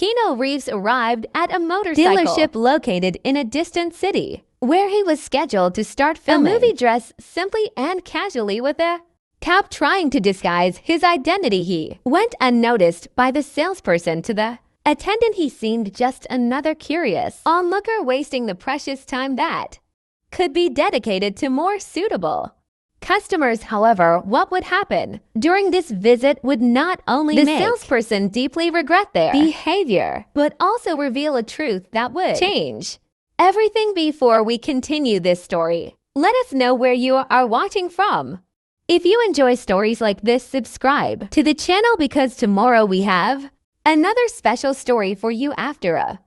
Keanu Reeves arrived at a motorcycle dealership located in a distant city, where he was scheduled to start filming a movie dressed simply and casually with a cap. Trying to disguise his identity, he went unnoticed by the salesperson. To the attendant, he seemed just another curious onlooker, wasting the precious time that could be dedicated to more suitable customers. However, what would happen during this visit would not only make the salesperson deeply regret their behavior, but also reveal a truth that would change everything. Before we continue this story, let us know where you are watching from. If you enjoy stories like this, subscribe to the channel because tomorrow we have another special story for you. After a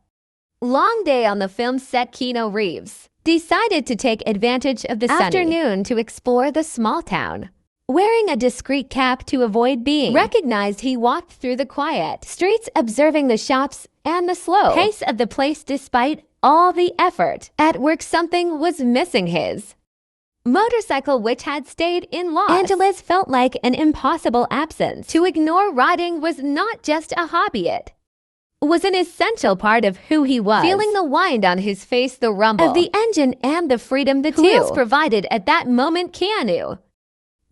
long day on the film set, Keanu Reeves decided to take advantage of the afternoon to explore the small town. Wearing a discreet cap to avoid being recognized, he walked through the quiet streets, observing the shops and the slow pace of the place. Despite all the effort at work, something was missing. His motorcycle, which had stayed in Los Angeles, felt like an impossible absence to ignore. Riding was not just a hobby, it was an essential part of who he was. Feeling the wind on his face, the rumble of the engine, and the freedom the wheels provided at that moment, Keanu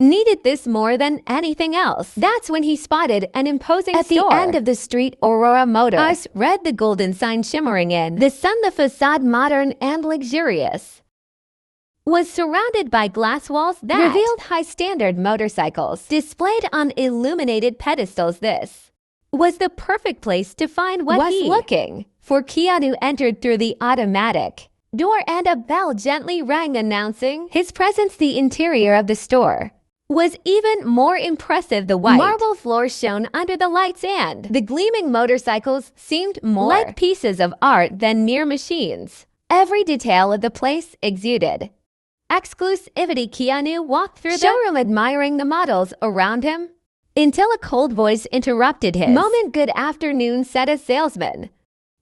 needed this more than anything else. That's when he spotted an imposing store at the end of the street. Aurora Motors read the golden sign shimmering in the sun. The facade, modern and luxurious, was surrounded by glass walls that revealed high-standard motorcycles displayed on illuminated pedestals. This was the perfect place to find what he was looking for. Keanu entered through the automatic door and a bell gently rang, announcing his presence. The interior of the store was even more impressive. The white marble floors shone under the lights, and the gleaming motorcycles seemed more like pieces of art than mere machines. Every detail of the place exuded exclusivity. Keanu walked through the showroom, admiring the models around him, until a cold voice interrupted his moment. Good afternoon, said a salesman,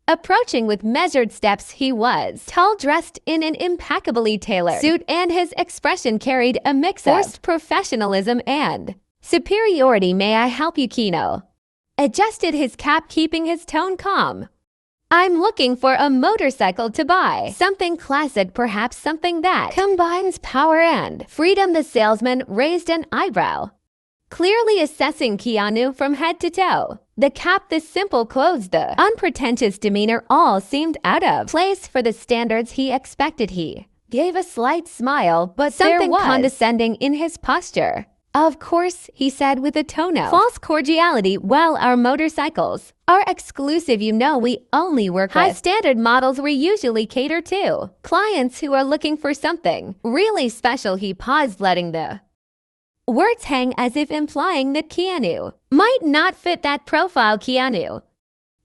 approaching with measured steps. He was tall, dressed in an impeccably tailored suit, and his expression carried a mix of forced professionalism and superiority. May I help you? Keanu adjusted his cap, keeping his tone calm. I'm looking for a motorcycle to buy. Something classic, perhaps something that combines power and freedom. The salesman raised an eyebrow, clearly assessing Keanu from head to toe. The cap, the simple clothes, the unpretentious demeanor, all seemed out of place for the standards he expected. He gave a slight smile, but something condescending in his posture. Of course, he said with a tone of false cordiality. Well, our motorcycles are exclusive. You know, we only work with high-standard models. We usually cater to clients who are looking for something really special. He paused, letting the words hang as if implying that Keanu might not fit that profile. Keanu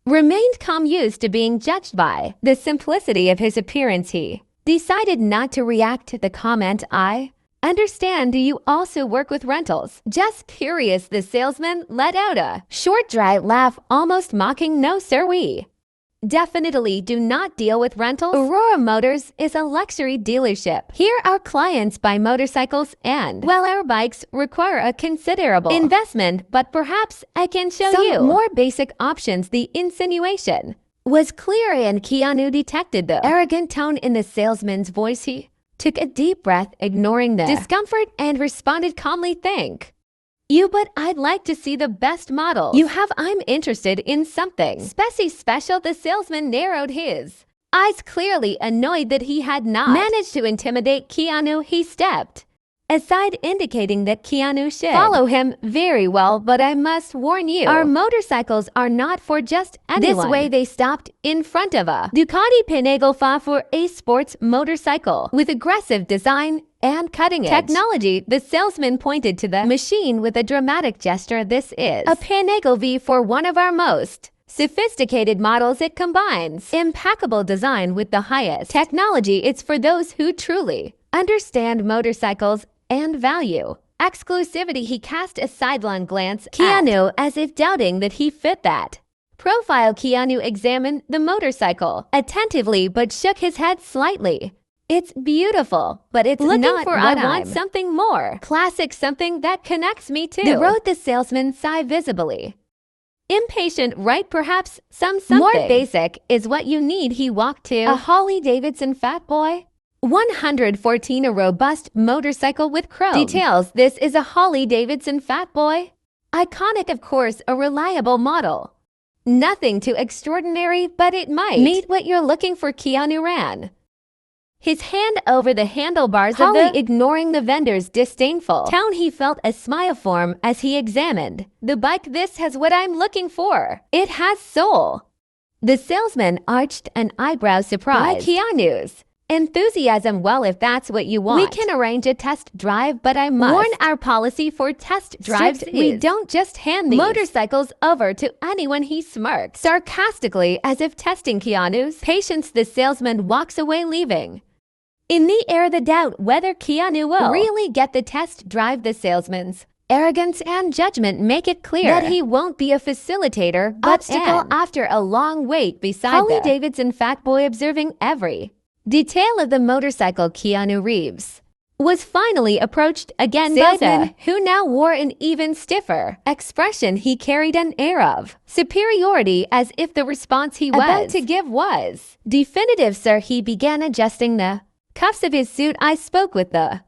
remained calm, used to being judged by the simplicity of his appearance. He decided not to react to the comment. I understand. Do you also work with rentals? Just curious. The salesman let out a short, dry laugh, almost mocking. No, sir, we definitely do not deal with rentals. Aurora Motors is a luxury dealership. Here our clients buy motorcycles, and while our bikes require a considerable investment, but perhaps I can show you more basic options. The insinuation was clear, and Keanu detected the arrogant tone in the salesman's voice. He took a deep breath, ignoring the discomfort, and responded calmly, thank you, but I'd like to see the best models you have. I'm interested in something special. The salesman narrowed his eyes, clearly annoyed that he had not managed to intimidate Keanu. He stepped aside, indicating that Keanu should follow him. Very well, but I must warn you, our motorcycles are not for just anyone. This way. They stopped in front of a Ducati Panigale for a sports motorcycle with aggressive design and cutting-edge technology. The salesman pointed to the machine with a dramatic gesture. This is a Panigale V for one of our most sophisticated models. It combines impeccable design with the highest technology. It's for those who truly understand motorcycles and value exclusivity. He cast a sidelong glance at Keanu, as if doubting that he fit that profile. Keanu examined the motorcycle attentively, but shook his head slightly. It's beautiful, but it's not what I want. Something more classic, something that connects me to the road. The salesman sighed visibly, Impatient, right? Perhaps something. More basic is what you need. He walked to a Harley-Davidson Fat Boy. 114, a robust motorcycle with chrome details. This is a Harley-Davidson Fat Boy. Iconic, of course, a reliable model. Nothing too extraordinary, but it might meet what you're looking for. Keanu ran his hand over the handlebars of the ignoring the vendor's disdainful tone. He felt a smile form as he examined the bike. This has what I'm looking for. It has soul. The salesman arched an eyebrow, surprised by Keanu's enthusiasm. Well, if that's what you want, we can arrange a test drive, but I must warn our policy for test drives we don't just hand these motorcycles over to anyone. He smirked sarcastically as if testing Keanu's patience. The salesman walks away, leaving in the air the doubt whether Keanu will really get the test drive. The salesman's arrogance and judgment make it clear that he won't be a facilitator but obstacle after a long wait beside Harley-Davidson Fat Boy. Observing every detail of the motorcycle, Keanu Reeves was finally approached again by the who now wore an even stiffer expression. He carried an air of superiority, as if the response he was about to give was definitive. Sir, he began adjusting the cuffs of his suit. I spoke with the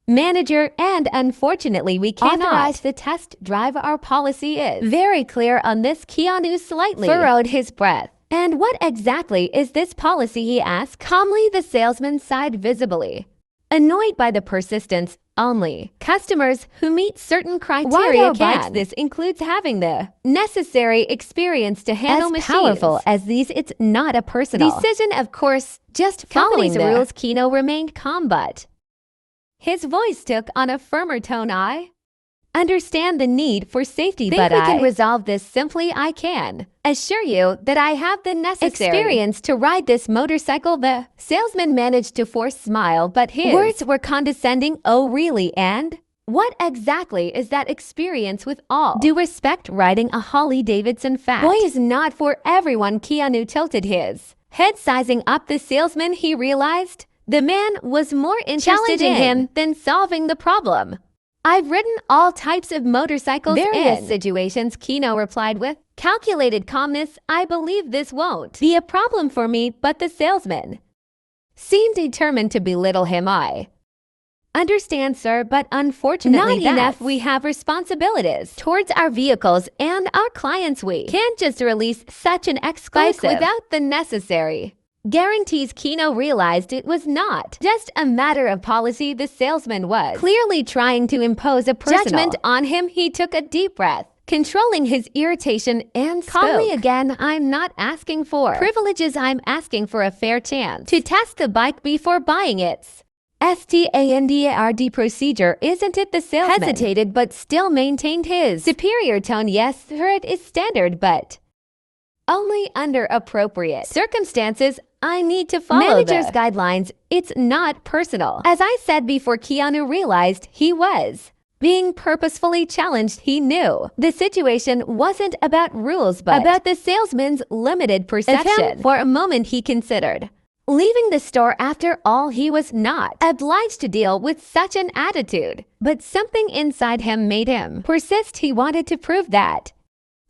manager, and unfortunately we cannot authorize the test drive. Our policy is very clear on this. Keanu slightly furrowed his breath. And what exactly is this policy? He asked calmly. The salesman sighed, visibly annoyed by the persistence. Only customers who meet certain criteria can. This includes having the necessary experience to handle machines. Powerful as these, it's not a personal decision, of course, just following the rules. Keanu remained calm, but his voice took on a firmer tone. I understand the need for safety, but we can resolve this simply. I can assure you that I have the necessary experience to ride this motorcycle. The salesman managed to force a smile, but his words were condescending. Oh, really? And what exactly is that experience? With all due respect, riding a Harley-Davidson Fat Boy is not for everyone. Keanu tilted his head, sizing up the salesman. He realized the man was more interested in him than solving the problem. I've ridden all types of motorcycles in situations, Keanu replied with calculated calmness. I believe this won't be a problem for me, but the salesman seemed determined to belittle him. I understand, sir, but unfortunately not enough. We have responsibilities towards our vehicles and our clients. We can't just release such an exclusive without the necessary guarantees. Keanu realized it was not just a matter of policy. The salesman was clearly trying to impose a personal judgment on him. He took a deep breath, controlling his irritation, and calmly again, I'm not asking for privileges. I'm asking for a fair chance to test the bike before buying it. Standard procedure, isn't it? The salesman hesitated but still maintained his superior tone. Yes, sir, it is standard, but only under appropriate circumstances. I need to follow manager's guidelines. It's not personal. As I said before, Keanu realized he was being purposefully challenged. He knew the situation wasn't about rules, but about the salesman's limited perception. For a moment, he considered leaving the store. After all, he was not obliged to deal with such an attitude. But something inside him made him persist. He wanted to prove that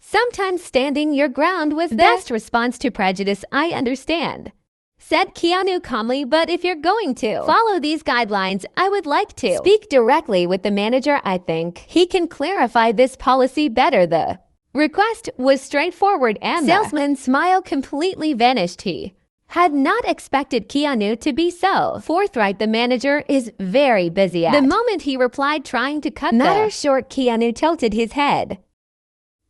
sometimes standing your ground was the best response to prejudice. I understand, said Keanu calmly, but if you're going to follow these guidelines, I would like to speak directly with the manager. I think he can clarify this policy better. The request was straightforward, and the salesman's smile completely vanished. He had not expected Keanu to be so forthright. The manager is very busy at the moment, he replied, trying to cut the matter short. Keanu tilted his head,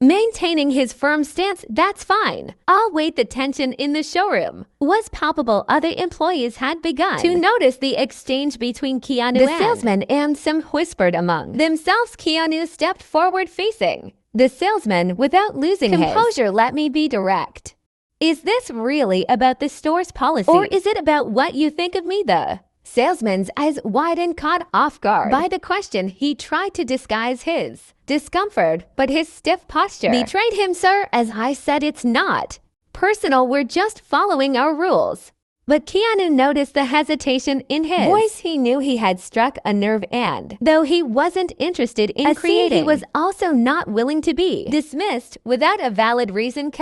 maintaining his firm stance. That's fine. I'll wait. The tension in the showroom was palpable. Other employees had begun to notice the exchange between Keanu the salesman, and some whispered among themselves. Keanu stepped forward, facing the salesman without losing composure. Let me be direct. Is this really about the store's policy, or is it about what you think of me? The salesman's eyes widened, caught off guard by the question. He tried to disguise his discomfort, but his stiff posture betrayed him. Sir, as I said, it's not personal. We're just following our rules. But Keanu noticed the hesitation in his voice. He knew he had struck a nerve, and though he wasn't interested in creating, he was also not willing to be dismissed without a valid reason.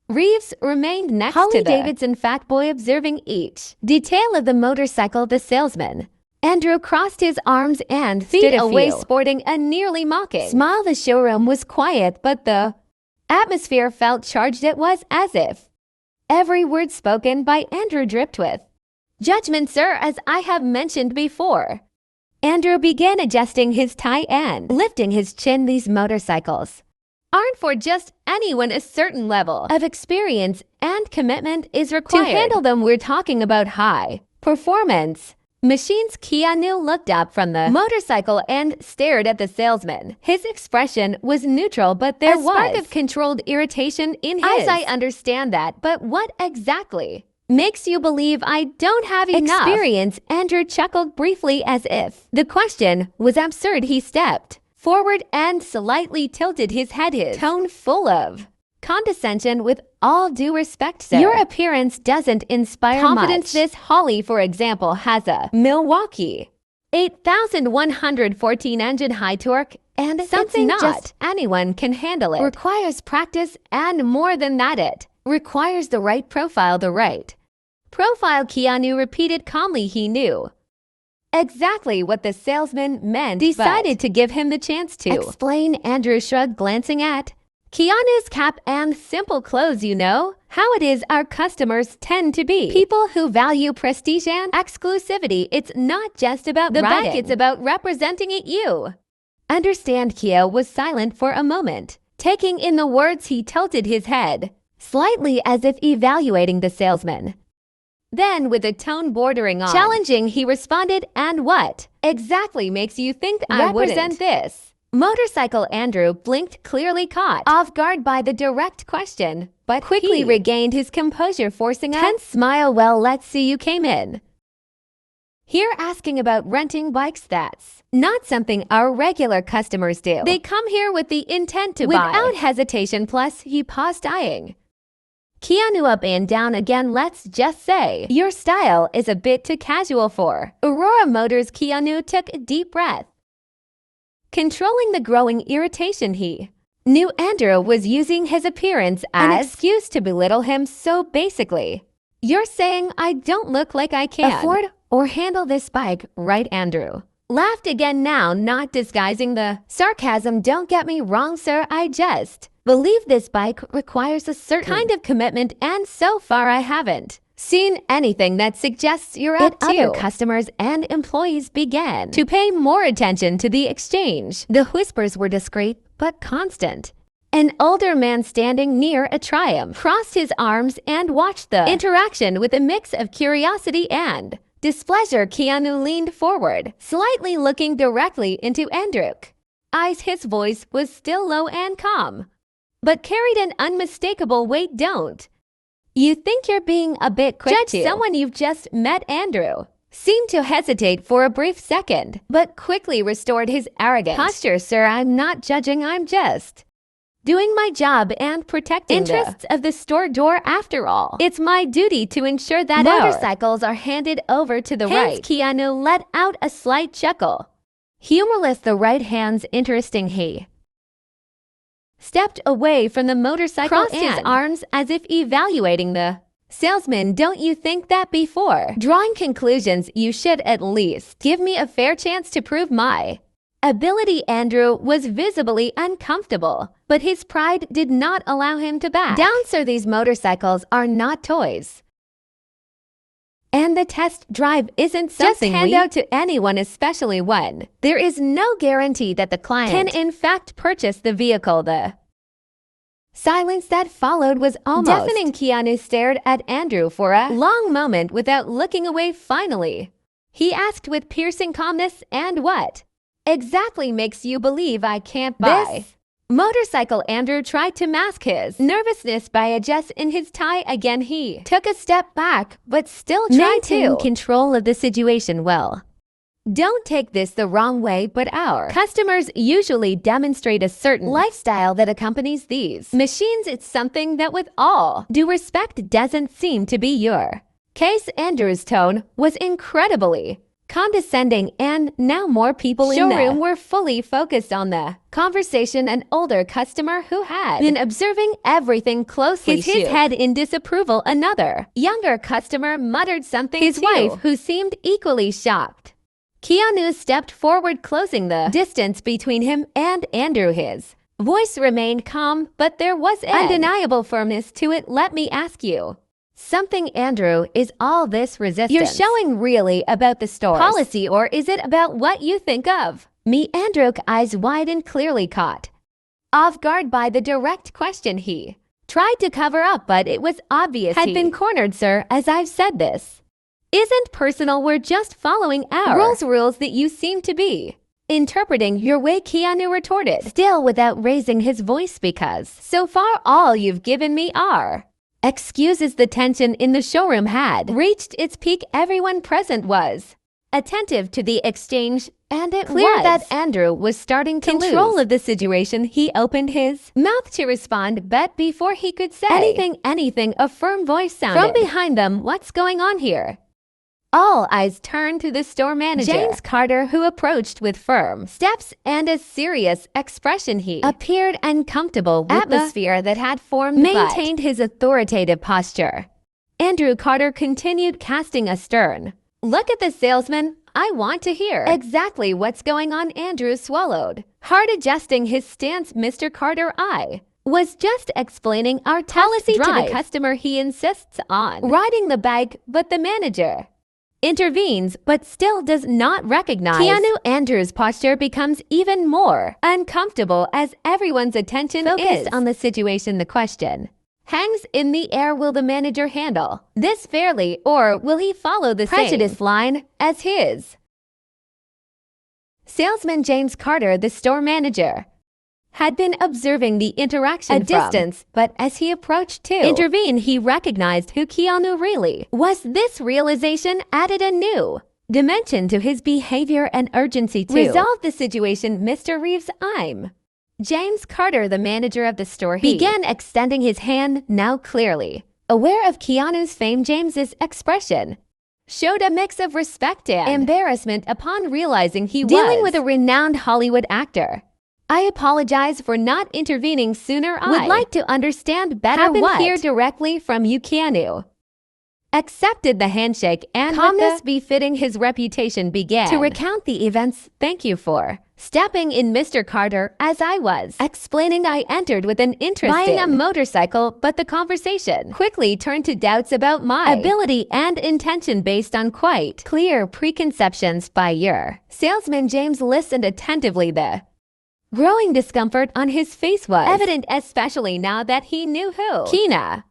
Reeves remained next to the Davidson fat boy, observing each detail of the motorcycle. The salesman, Andrew, crossed his arms and stood away, sporting a nearly mocking smile. The showroom was quiet, but the atmosphere felt charged. It was as if every word spoken by Andrew dripped with judgment. Sir, as I have mentioned before, Andrew began adjusting his tie and lifting his chin. These motorcycles aren't for just anyone. A certain level of experience and commitment is required to handle them. We're talking about high performance machines. Keanu looked up from the motorcycle and stared at the salesman. His expression was neutral, but there was a spark of controlled irritation in his. As I understand that, but what exactly makes you believe I don't have enough experience? Andrew chuckled briefly, as if the question was absurd. He stepped forward and slightly tilted his head, his tone full of condescension. With all due respect, sir, your appearance doesn't inspire confidence. This Holly, for example, has a Milwaukee 8,114 engine, high torque, and something not just anyone can handle. It requires practice, and more than that, it requires the right profile. The right profile, Keanu repeated calmly. He knew exactly what the salesman meant, decided to give him the chance to explain. Andrew shrugged, glancing at Keanu's cap and simple clothes. You know how it is. Our customers tend to be people who value prestige and exclusivity. It's not just about the bike, it's about representing it. You understand? Keanu was silent for a moment, taking in the words. He tilted his head slightly, as if evaluating the salesman. Then, with a tone bordering on challenging, he responded, and what exactly makes you think I represent this motorcycle? Andrew blinked, clearly caught off guard by the direct question, but quickly regained his composure, forcing a tense smile. Well, let's see, you came in here asking about renting bikes. That's not something our regular customers do. They come here with the intent to buy without hesitation. Plus, he paused, eyeing Keanu up and down again. Let's just say your style is a bit too casual for Aurora Motors. Keanu took a deep breath, controlling the growing irritation. He knew Andrew was using his appearance as an excuse to belittle him. So basically, you're saying I don't look like I can afford or handle this bike, right? Andrew laughed again, now not disguising the sarcasm. Don't get me wrong, sir, I just believe this bike requires a certain kind of commitment, and so far I haven't seen anything that suggests you're up to. Other customers and employees began to pay more attention to the exchange. The whispers were discreet but constant. An older man standing near a Triumph crossed his arms and watched the interaction with a mix of curiosity and displeasure. Keanu leaned forward, slightly looking directly into Andrew's eyes. His voice was still low and calm, but carried an unmistakable weight. Don't you think you're being a bit quick to judge someone you've just met? Andrew seemed to hesitate for a brief second, but quickly restored his arrogant posture. Sir, I'm not judging. I'm just doing my job and protecting the interests of the store. Door. After all, it's my duty to ensure that motorcycles are handed over to the right. Keanu let out a slight chuckle, humorless. The right hand's interesting. He stepped away from the motorcycle, crossed his arms as if evaluating the salesman. Don't you think that before drawing conclusions, you should at least give me a fair chance to prove my ability? Andrew was visibly uncomfortable, but his pride did not allow him to back down. Sir, these motorcycles are not toys, and the test drive isn't something just hand out to anyone, especially when there is no guarantee that the client can in fact purchase the vehicle. The silence that followed was almost deafening. Keanu stared at Andrew for a long moment without looking away. Finally, he asked with piercing calmness, and what exactly makes you believe I can't buy this motorcycle? Andrew tried to mask his nervousness by adjusting his tie again. He took a step back, but still tried to maintain control of the situation. Well, don't take this the wrong way, but our customers usually demonstrate a certain lifestyle that accompanies these machines. It's something that, with all due respect, doesn't seem to be your Case Andrew's tone was incredibly condescending, and now more people in the showroom were fully focused on the conversation. An older customer who had been observing everything closely shook his head in disapproval. Another younger customer muttered something to his wife, who seemed equally shocked. Keanu stepped forward, closing the distance between him and Andrew. His voice remained calm, but there was undeniable firmness to it. "Let me ask you something, Andrew. Is all this resistance you're showing really about the store's policy, or is it about what you think of me?" Andrew's eyes widened, clearly caught off guard by the direct question. He tried to cover up, but it was obvious he had been cornered. "Sir, as I've said, this isn't personal. We're just following our rules that you seem to be interpreting your way," Keanu retorted, still without raising his voice, "because so far all you've given me are excuses." The tension in the showroom had reached its peak. Everyone present was attentive to the exchange, and it was clear that Andrew was starting to lose control of the situation. He opened his mouth to respond, but before he could say anything, a firm voice sounded from behind them. "What's going on here?" All eyes turned to the store manager, James Carter, who approached with firm steps and a serious expression. He appeared uncomfortable with the atmosphere that had formed, maintained his authoritative posture. Andrew Carter continued, casting a stern look at the salesman. "I want to hear exactly what's going on." Andrew swallowed hard, adjusting his stance. "Mr. Carter, I was just explaining our policy to the customer. He insists on riding the bike, but the manager intervenes but still does not recognize Keanu." Andrew's posture becomes even more uncomfortable as everyone's attention focused on the situation. The question hangs in the air: will the manager handle this fairly, or will he follow the prejudice line as his salesman? James Carter, the store manager, had been observing the interaction from a distance, but as he approached to intervene, he recognized who Keanu really was. This realization added a new dimension to his behavior and urgency to resolve the situation. "Mr. Reeves, I'm James Carter, the manager of the store." He began, extending his hand, now clearly aware of Keanu's fame. James's expression showed a mix of respect and embarrassment upon realizing he was dealing with a renowned Hollywood actor. "I apologize for not intervening sooner. I would like to understand better what hear directly from you." Keanu accepted the handshake and, calmness befitting his reputation, began to recount the events. "Thank you for stepping in, Mr. Carter. As I was explaining, I entered with an interest buying a motorcycle, but the conversation quickly turned to doubts about my ability and intention based on quite clear preconceptions by your salesman." James listened attentively. The growing discomfort on his face was evident, especially now that he knew who Keanu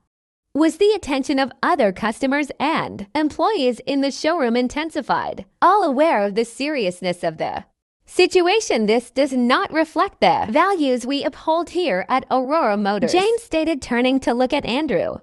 was. The attention of other customers and employees in the showroom intensified, all aware of the seriousness of the situation. "This does not reflect the values we uphold here at Aurora Motors," James stated, turning to look at Andrew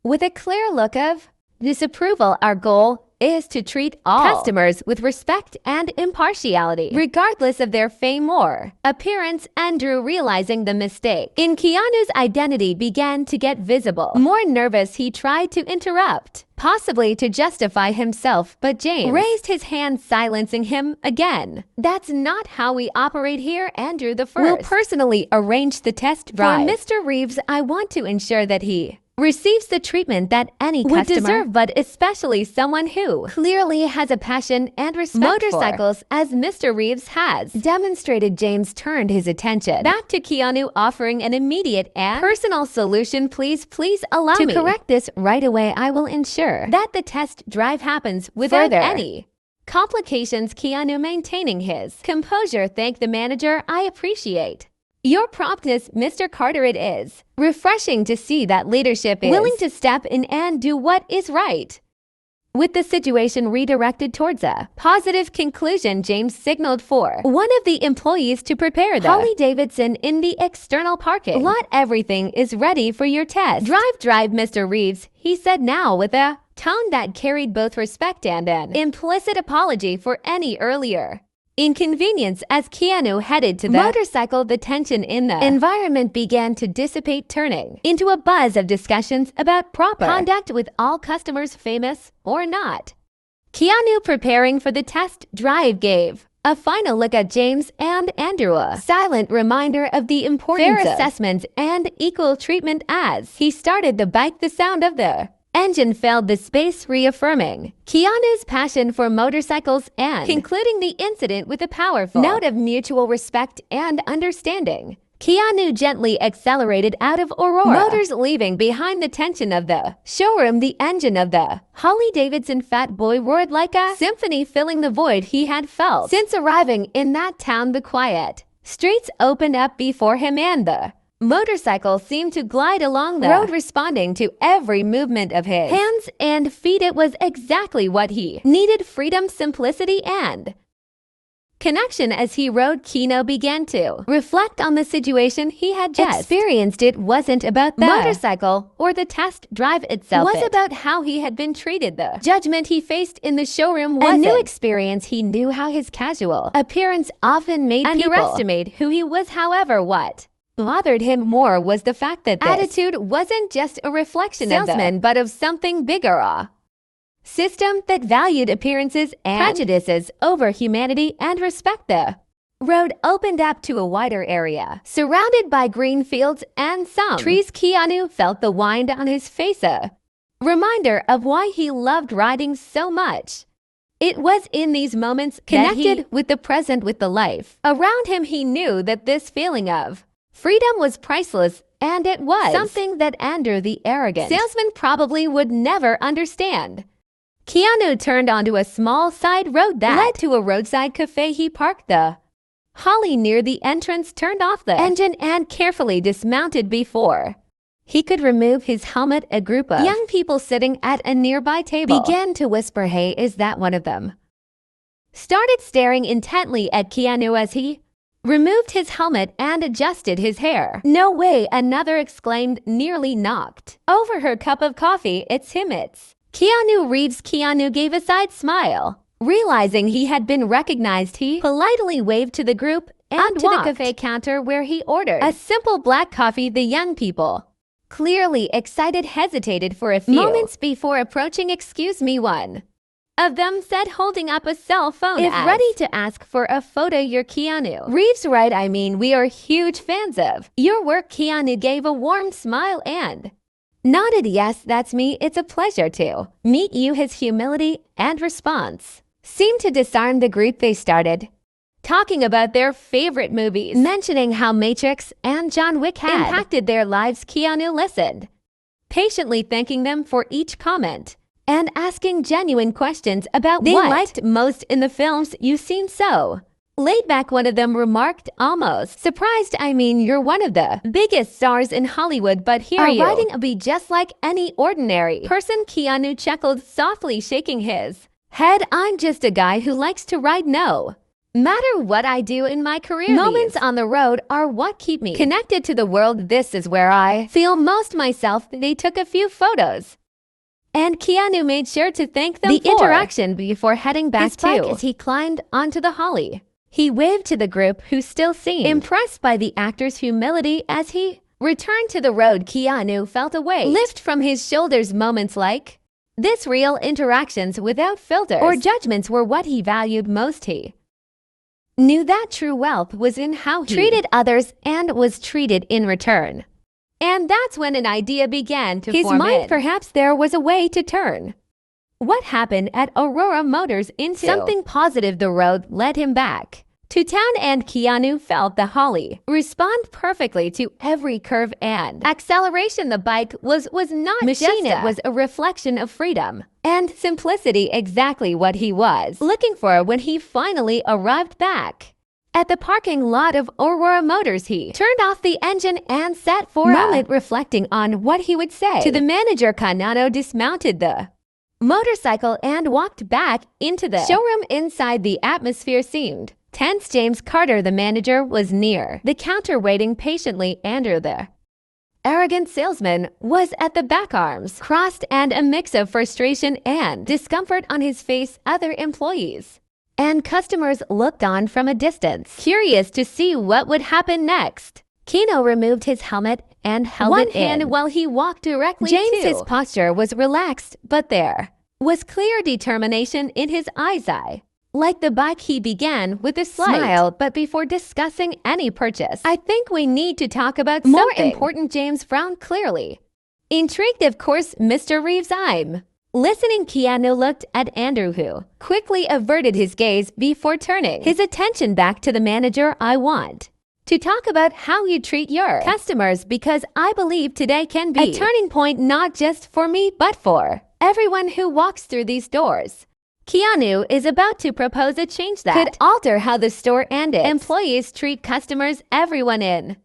with a clear look of disapproval. "Our goal is to treat all customers with respect and impartiality, regardless of their fame or appearance." Andrew, realizing the mistake in Keanu's identity, began to get visible. More nervous, he tried to interrupt, possibly to justify himself, but James raised his hand, silencing him again. "That's not how we operate here. Andrew the First will personally arrange the test drive for Mr. Reeves. I want to ensure that he receives the treatment that any customer would deserve, but especially someone who clearly has a passion and respect motorcycles for, as Mr. Reeves has demonstrated." James turned his attention back to Keanu, offering an immediate and personal solution. Please allow me to correct this right away. I will ensure that the test drive happens without any complications." Keanu, maintaining his composure, thanked the manager. "I appreciate your promptness, Mr. Carter. It is refreshing to see that leadership is willing to step in and do what is right." With the situation redirected towards a positive conclusion, James signaled for one of the employees to prepare the Harley Davidson in the external parking lot. "Everything is ready for your test drive, Mr. Reeves," he said, now with a tone that carried both respect and an implicit apology for any earlier inconvenience as Keanu headed to the motorcycle. The tension in the environment began to dissipate, turning into a buzz of discussions about proper conduct with all customers, famous or not. Keanu, preparing for the test drive, gave a final look at James and Andrew, a silent reminder of the importance of fair assessment and equal treatment as he started the bike. The sound of the engine filled the space, reaffirming Keanu's passion for motorcycles and concluding the incident with a powerful note of mutual respect and understanding. Keanu gently accelerated out of Aurora Motors, leaving behind the tension of the showroom. The engine of the Harley-Davidson Fat Boy roared like a symphony, filling the void he had felt since arriving in that town. The quiet streets opened up before him, and the motorcycle seemed to glide along the road, responding to every movement of his hands and feet. It was exactly what he needed: freedom, simplicity, and connection. As he rode, Keanu began to reflect on the situation he had just experienced. It wasn't about the motorcycle or the test drive itself. It was about how he had been treated. The judgment he faced in the showroom was a new experience. He knew how his casual appearance often made people underestimate who he was. However, what bothered him more was the fact that this attitude wasn't just a reflection of salesman, but of something bigger, a system that valued appearances and prejudices over humanity and respect. The road opened up to a wider area, surrounded by green fields and some trees. Keanu felt the wind on his face, a reminder of why he loved riding so much. It was in these moments, connected with the present, with the life around him, he knew that this feeling of freedom was priceless, and it was something that Andrew, the arrogant salesman, probably would never understand. Keanu turned onto a small side road that led to a roadside cafe. He parked the Harley near the entrance, turned off the engine, and carefully dismounted. Before he could remove his helmet, a group of young people sitting at a nearby table began to whisper, "Hey, is that one of them?" Started staring intently at Keanu as he removed his helmet and adjusted his hair. "No way," another exclaimed, nearly knocked over her cup of coffee. "It's him, it's Keanu Reeves." Keanu gave a side smile. Realizing he had been recognized, he politely waved to the group and to the cafe counter, where he ordered a simple black coffee. The young people, clearly excited, hesitated for a few moments before approaching. "Excuse me," one of them said, holding up a cell phone, "If ready to ask for a photo." "You're Keanu Reeves, right? I mean, we are huge fans of your work." Keanu gave a warm smile and nodded. "Yes, that's me. It's a pleasure to meet you." His humility and response seemed to disarm the group. They started talking about their favorite movies, mentioning how Matrix and John Wick had impacted their lives. Keanu listened, patiently thanking them for each comment and asking genuine questions about what they liked most in the films. "You seem so laid back," one of them remarked, almost surprised. "I mean, you're one of the biggest stars in Hollywood, but here you are riding a bee just like any ordinary person." Keanu chuckled softly, shaking his head. "I'm just a guy who likes to ride. No matter what I do in my career, moments on the road are what keep me connected to the world. This is where I feel most myself." They took a few photos, and Keanu made sure to thank them for the interaction before heading back to his bike. As he climbed onto the Harley, he waved to the group, who still seemed impressed by the actor's humility. As he returned to the road, Keanu felt a weight lift from his shoulders. Moments like this, real interactions without filters or judgments, were what he valued most. He knew that true wealth was in how he treated others and was treated in return. And that's when an idea began to form in his mind. Perhaps there was a way to turn what happened at Aurora Motors into something positive. The road led him back to town, and Keanu felt the Harley respond perfectly to every curve and acceleration. The bike was not machine. It was a reflection of freedom and simplicity, exactly what he was looking for. When he finally arrived back at the parking lot of Aurora Motors, he turned off the engine and sat for a moment, reflecting on what he would say to the manager. Keanu dismounted the motorcycle and walked back into the showroom. Inside, the atmosphere seemed tense. James Carter, the manager, was near the counter waiting patiently. Andrew, the arrogant salesman, was at the back, arms crossed and a mix of frustration and discomfort on his face. Other employees and customers looked on from a distance, curious to see what would happen next. Keanu removed his helmet and held it in one hand while he walked directly to James's posture was relaxed, but there was clear determination in his eyes. Like the bike, he began with a slight smile, but before discussing any purchase, I think we need to talk about something more important. James frowned clearly. Intrigued, of course, Mr. Reeves. I'm listening. Keanu looked at Andrew, who quickly averted his gaze before turning his attention back to the manager. I want to talk about how you treat your customers, because I believe today can be a turning point, not just for me, but for everyone who walks through these doors. Keanu is about to propose a change that could alter how the store and its employees treat customers. Everyone in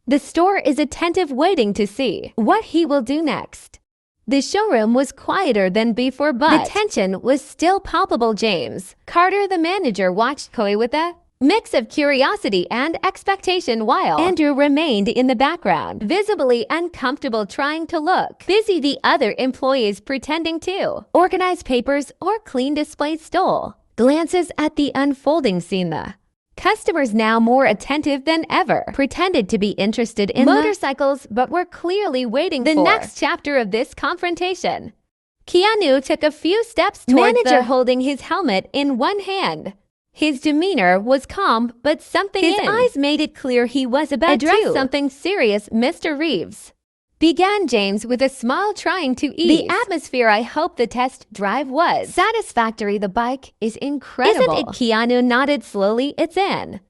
the store is attentive, waiting to see what he will do next. The showroom was quieter than before, but the tension was still palpable. James Carter, the manager, watched coy with a mix of curiosity and expectation, while Andrew remained in the background, visibly uncomfortable, trying to look busy. The other employees pretending to organize papers or clean displays stole glances at the unfolding scene. The customers, now more attentive than ever, pretended to be interested in motorcycles, but were clearly waiting for the next chapter of this confrontation. Keanu took a few steps towards the holding his helmet in one hand. His demeanor was calm, but something in his eyes made it clear he was about to address something serious. Mr. Reeves, began James with a smile, trying to ease the atmosphere. I hope the test drive was satisfactory. The bike is incredible, isn't it? Keanu nodded slowly. It's an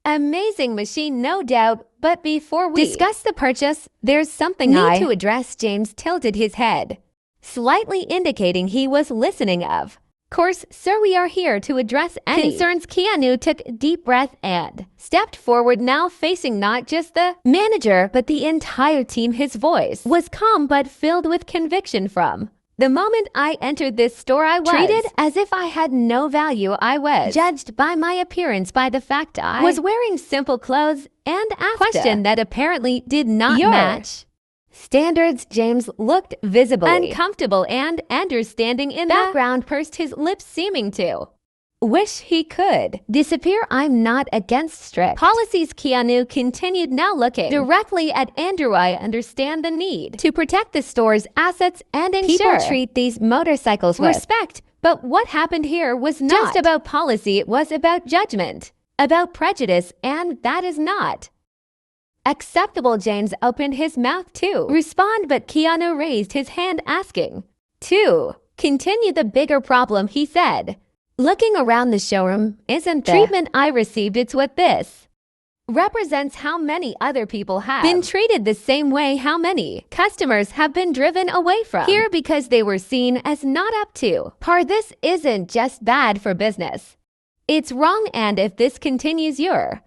amazing machine, no doubt, but before we discuss the purchase, there's something I need to address. James tilted his head, slightly indicating he was listening. Of course, sir, we are here to address any concerns. Keanu took a deep breath and stepped forward, now facing not just the manager, but the entire team. His voice was calm but filled with conviction. From the moment I entered this store, I was treated as if I had no value. I was judged by my appearance, by the fact I was wearing simple clothes, and asked a question that apparently did not match standards. James looked visibly uncomfortable, and Andrew, standing in the background, pursed his lips, seeming to wish he could disappear. I'm not against strict policies, Keanu continued, now looking directly at Andrew. I understand the need to protect the store's assets and ensure people treat these motorcycles with respect. But what happened here was not just about policy, it was about judgment, about prejudice, and that is not acceptable. James opened his mouth to respond, but Keanu raised his hand, asking to continue. The bigger problem, he said, looking around the showroom, isn't the treatment I received. It's what this represents. How many other people have been treated the same way? How many customers have been driven away from here because they were seen as not up to par? This isn't just bad for business, it's wrong, and if this continues, you're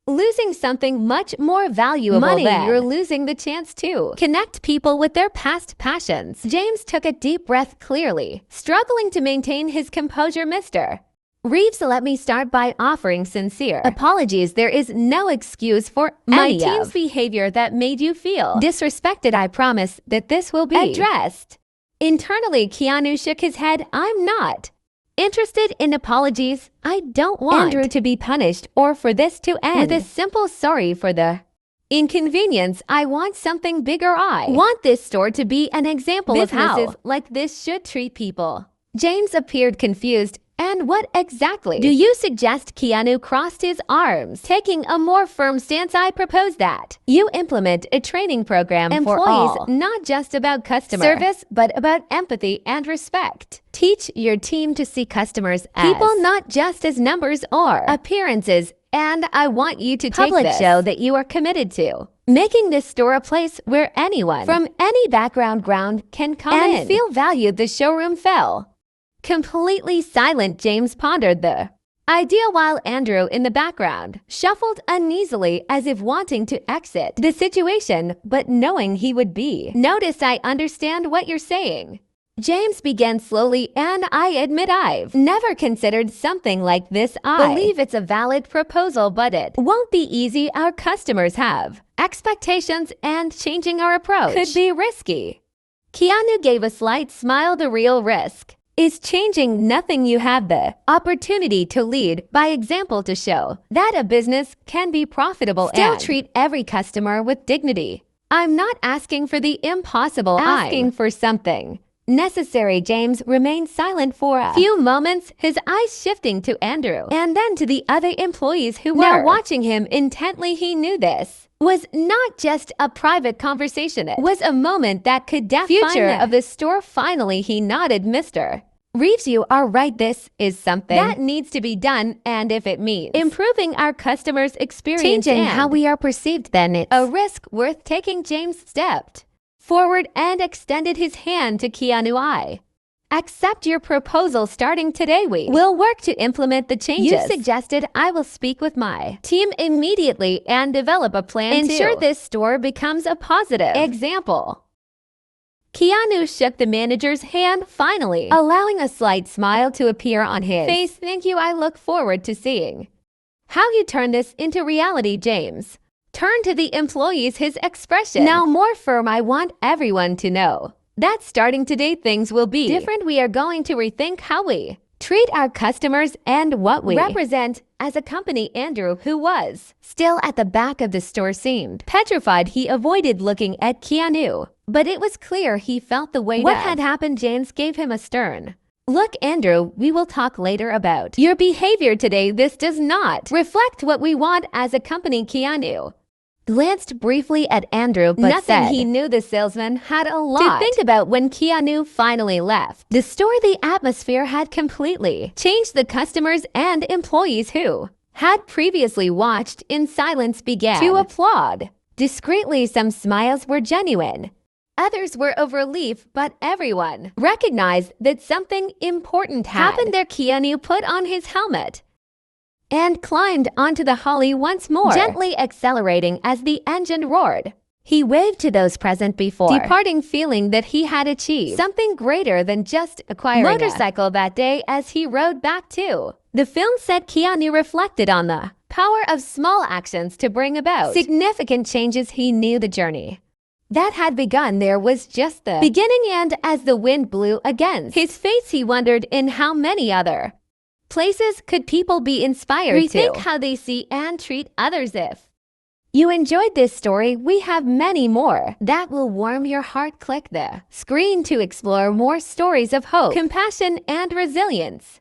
losing something much more valuable. Money. You're losing the chance to connect people with their past passions. James took a deep breath, clearly struggling to maintain his composure. Mr. Reeves, let me start by offering sincere apologies. There is no excuse for my team's behavior that made you feel disrespected. I promise that this will be addressed internally. Keanu shook his head. I'm not interested in apologies. I don't want Andrew to be punished or for this to end with a simple sorry for the inconvenience. I want something bigger. I want this store to be an example of how businesses like this should treat people. James appeared confused. And what exactly do you suggest? Keanu crossed his arms, taking a more firm stance. I propose that you implement a training program for employees, not just about customer service, but about empathy and respect. Teach your team to see customers as people, not just as numbers or appearances. And I want you to take this show that you are committed to making this store a place where anyone from any background can come and feel valued. The showroom fell completely silent. James pondered the idea while Andrew, in the background, shuffled uneasily as if wanting to exit the situation, but knowing he would be noticed. I understand what you're saying, James began slowly, and I admit I've never considered something like this. I believe it's a valid proposal, but it won't be easy. Our customers have expectations, and changing our approach could be risky. Keanu gave a slight smile. The real risk is changing nothing. You have the opportunity to lead by example to show that a business can be profitable. Still treat every customer with dignity. I'm not asking for the impossible, asking for something necessary. James remained silent for a few moments, his eyes shifting to Andrew and then to the other employees who were now watching him intently. He knew this was not just a private conversation. It was a moment that could define the future of the store. Finally, he nodded. Mr. Reeves, you are right. This is something that needs to be done, and if it means improving our customers' experience, changing how we are perceived, then it's a risk worth taking. James stepped forward and extended his hand to Keanu. I accept your proposal. Starting today, we will work to implement the changes you suggested. I will speak with my team immediately and develop a plan to ensure this store becomes a positive example. Keanu shook the manager's hand, finally allowing a slight smile to appear on his face. Thank you. I look forward to seeing how you turn this into reality. James turned to the employees, his expression now more firm. I want everyone to know that starting today things will be different. We are going to rethink how we treat our customers and what we represent as a company. Andrew, who was still at the back of the store, seemed petrified. He avoided looking at Keanu, but it was clear he felt the weight what had happened. James gave him a stern look. Andrew, we will talk later about your behavior today. This does not reflect what we want as a company. Keanu glanced briefly at Andrew, but nothing said. He knew the salesman had a lot to think about. When Keanu finally left the store, the atmosphere had completely changed. The customers and employees who had previously watched in silence began to applaud discreetly. Some smiles were genuine, others were of relief, but everyone recognized that something important had happened there. Keanu put on his helmet and climbed onto the holly once more, gently accelerating as the engine roared. He waved to those present before departing, feeling that he had achieved something greater than just acquiring a motorcycle that day. As he rode back to the film set, Keanu reflected on the power of small actions to bring about significant changes. He knew the journey that had begun there was just the beginning, and as the wind blew against his face, he wondered in how many other places could people be inspired to rethink how they see and treat others. If you enjoyed this story, we have many more that will warm your heart. Click the screen to explore more stories of hope, compassion, and resilience.